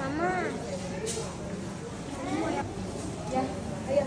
Mama. Ya, ayo.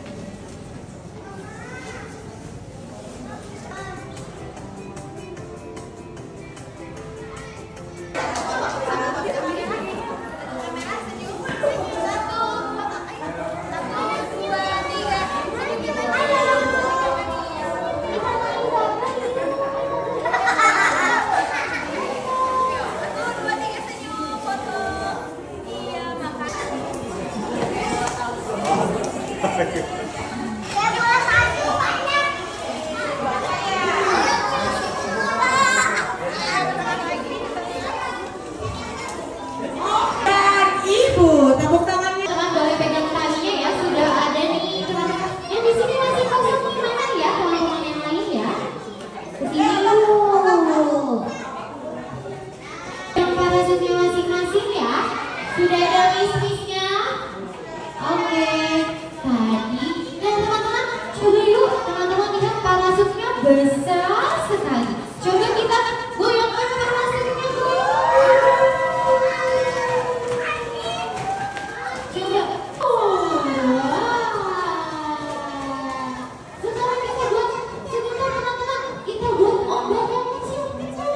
Sudah ada list-listnya? Oke. Tadi, dan teman-teman coba yuk, teman-teman lihat parasutnya besar sekali. Coba kita goyangkan parasutnya dulu. Coba. Oh, sekarang kita buat, sebentar teman-teman, kita buat ombak yang kecil-kecil.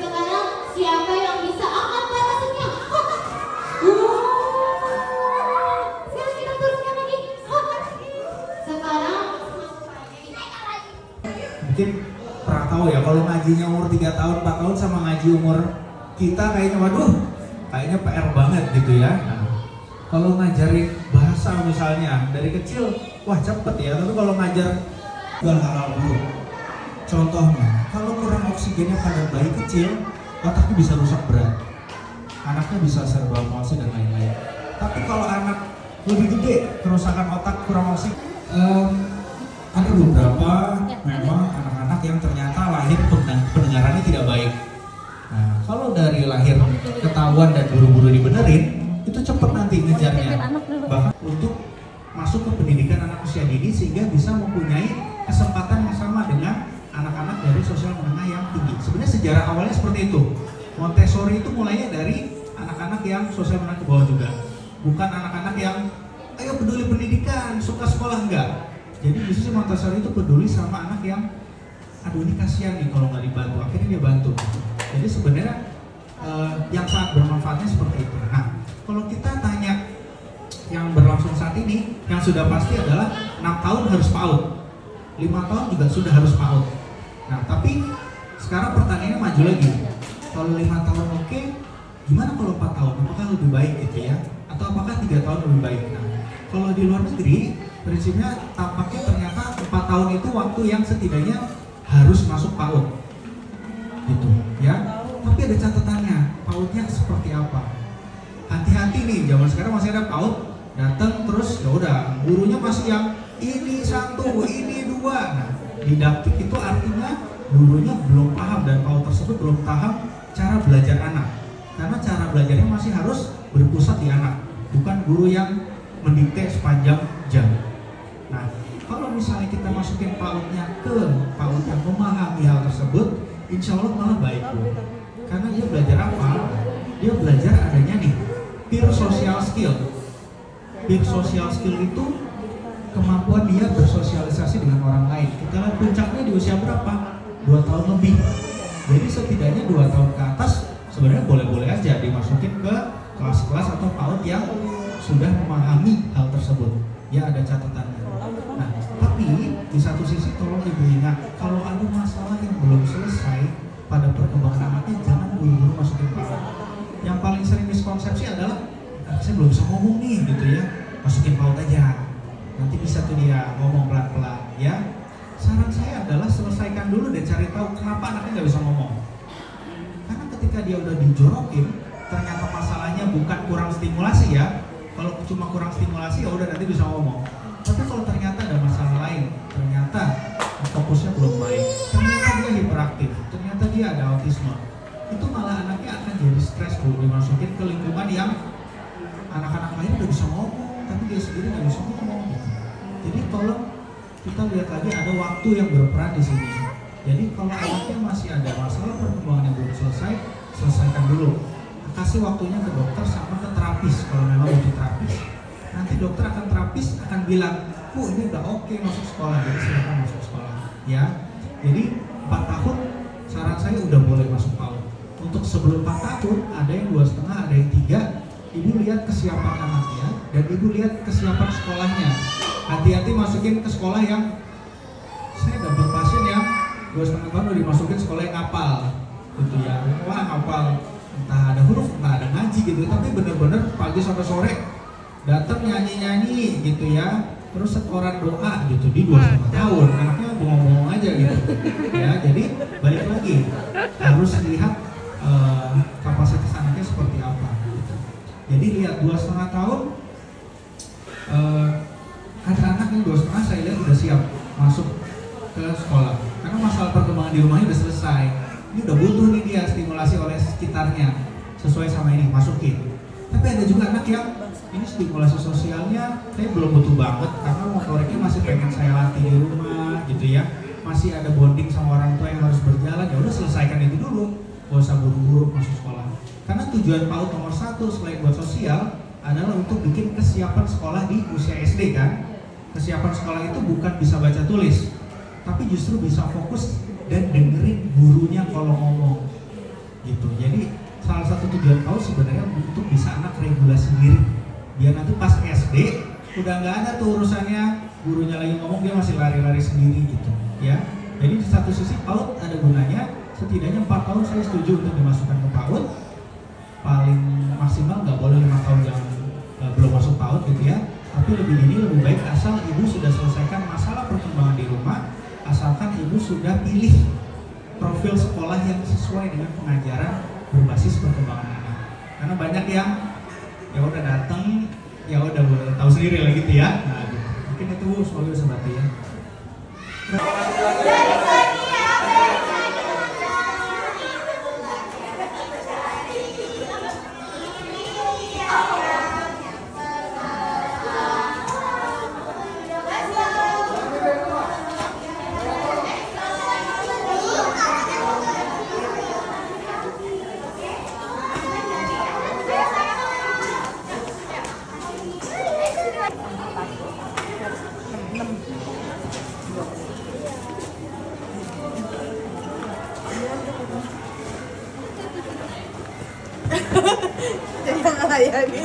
Sekarang siapa yang bisa angkat parasutnya? Sekarang kita turunkan lagi. Sekarang mungkin pernah tahu ya, kalau ngajinya umur 3 tahun, 4 tahun sama ngaji umur kita kayaknya waduh, kayaknya PR banget gitu ya. Nah, kalau ngajarin bahasa misalnya dari kecil, wah cepet ya, tapi kalau ngajar hal-hal buruk. Contohnya, kalau kurang oksigennya pada bayi kecil, otaknya bisa rusak berat, anaknya bisa cerebral palsy dan lain-lain. Tapi kalau anak lebih gede, kerusakan otak kurang oksigen, ada beberapa memang anak-anak yang ternyata lahir pendengarannya tidak baik. Nah, kalau dari lahir ketahuan dan buru-buru dibenerin, itu cepat nanti ngejarnya. Bahkan untuk masuk ke pendidikan anak usia dini sehingga bisa mempunyai kesempatan yang sama dengan anak-anak dari sosial menengah yang tinggi. Sebenarnya sejarah awalnya seperti itu. Montessori itu mulainya dari anak-anak yang sosial menengah ke bawah juga. Bukan anak-anak yang ayo peduli pendidikan, suka sekolah, enggak. Jadi justru Montessori itu peduli sama anak yang aduh ini kasihan nih kalau nggak dibantu, akhirnya dia bantu. Jadi sebenarnya yang sangat bermanfaatnya seperti itu. Nah, kalau kita tanya yang berlangsung saat ini, yang sudah pasti adalah 6 tahun harus PAUD, 5 tahun juga sudah harus PAUD. Nah, tapi sekarang pertanyaannya maju lagi. Kalau 5 tahun oke, gimana kalau 4 tahun? Apakah lebih baik gitu ya? Atau apakah 3 tahun lebih baik? Nah, kalau di luar negeri, prinsipnya tampaknya ternyata 4 tahun itu waktu yang setidaknya harus masuk PAUD gitu ya. Tapi ada catatannya, PAUD-nya seperti apa? Hati-hati nih, zaman sekarang masih ada PAUD, datang terus ya udah gurunya masih yang ini 1, ini 2. Nah, didaktik itu artinya gurunya belum paham dan PAUD tersebut belum paham cara belajar anak. Karena cara belajarnya masih harus berpusat di anak, bukan guru yang mendikte sepanjang jam. Nah, kalau misalnya kita masukin PAUD-nya ke PAUD yang memahami hal tersebut, insya Allah malah baik, Bu. Karena dia belajar apa? Dia belajar adanya nih peer social skill. Peer social skill itu kemampuan dia bersosialisasi dengan orang lain. Kita lihat puncaknya di usia berapa? 2 tahun lebih. Jadi setidaknya 2 tahun ke atas sebenarnya boleh-boleh aja dimasukin ke kelas-kelas atau PAUD yang sudah memahami hal tersebut. Ya ada catatannya. Nah, tapi di satu sisi tolong Ibu ingat, kalau ada masalah yang belum selesai pada perkembangan anaknya, jangan buru-buru masukin PAUD. Yang paling sering miskonsepsi adalah, saya belum bisa ngomong nih gitu ya, masukin PAUD aja. Nanti bisa tuh dia ngomong pelan-pelan ya. Saran saya adalah selesaikan dulu dan cari tahu kenapa anaknya nggak bisa ngomong. Karena ketika dia udah dijorokin, ternyata masalahnya bukan kurang stimulasi ya. Kalau cuma kurang stimulasi ya udah nanti bisa ngomong. Tapi kalau ternyata ada masalah lain, ternyata fokusnya belum baik, ternyata dia hiperaktif, ternyata dia ada autisme, itu malah anaknya akan jadi stres, Bu, dimasukin ke lingkungan yang anak-anak lain udah bisa ngomong, tapi dia sendiri nggak bisa ngomong. Jadi tolong kita lihat lagi ada waktu yang berperan di sini. Jadi kalau anaknya masih ada masalah perkembangan yang belum selesai, selesaikan dulu. kasih waktunya ke dokter sama ke terapis kalau memang butuh terapis. Nanti dokter akan terapis akan bilang, ini udah oke masuk sekolah, jadi silakan masuk sekolah. Ya, jadi 4 tahun saran saya udah boleh masuk PAUD. Untuk sebelum 4 tahun ada yang 2,5, ada yang 3. Ibu lihat kesiapan anaknya dan ibu lihat kesiapan sekolahnya. Hati-hati masukin ke sekolah yang, saya dapat pasien yang 2,5 tahun udah dimasukin sekolah yang ngapal, gitu ya. Wah ngapal, entah ada huruf, entah ada ngaji gitu. Tapi bener-bener pagi sampai sore datang nyanyi-nyanyi gitu ya. Terus setoran doa gitu di 2,5 tahun, anaknya bengong-bengong aja gitu. Ya, jadi balik lagi harus lihat kapasitas anaknya seperti apa. Gitu. Jadi lihat 2,5 tahun, ada anak yang 2,5 saya lihat udah siap masuk ke sekolah. Karena masalah perkembangan di rumahnya udah selesai. Ini udah butuh nih dia stimulasi oleh sekitarnya sesuai sama ini masukin. Tapi ada juga anak yang ini stimulasi sosialnya saya belum butuh banget karena motoriknya masih pengen saya latih di rumah gitu ya, masih ada bonding sama orang tua yang harus berjalan. Ya udah selesaikan itu dulu, gak usah buru-buru masuk sekolah. Karena tujuan PAUD nomor 1 selain buat sosial adalah untuk bikin kesiapan sekolah di usia SD kan. Kesiapan sekolah itu bukan bisa baca tulis, tapi justru bisa fokus dan dengerin gurunya kalau ngomong gitu. Jadi salah satu tujuan PAUD sebenarnya untuk bisa anak regulasi diri. Biar nanti pas SD udah nggak ada tuh urusannya gurunya lagi ngomong dia masih lari-lari sendiri gitu ya. Jadi di satu sisi PAUD ada gunanya, setidaknya 4 tahun saya setuju untuk dimasukkan ke PAUD. Paling maksimal nggak boleh 5 tahun yang belum masuk PAUD gitu ya. Tapi lebih dini lebih baik asal ibu sudah selesaikan masalah perkembangan di rumah, asalkan ibu sudah pilih profil sekolah yang sesuai dengan pengajaran berbasis perkembangan anak. Karena banyak yang ya udah datang, ya udah tahu sendiri lah gitu ya. Nah, mungkin itu soalnya bisa bantu ya. Jangan melayani.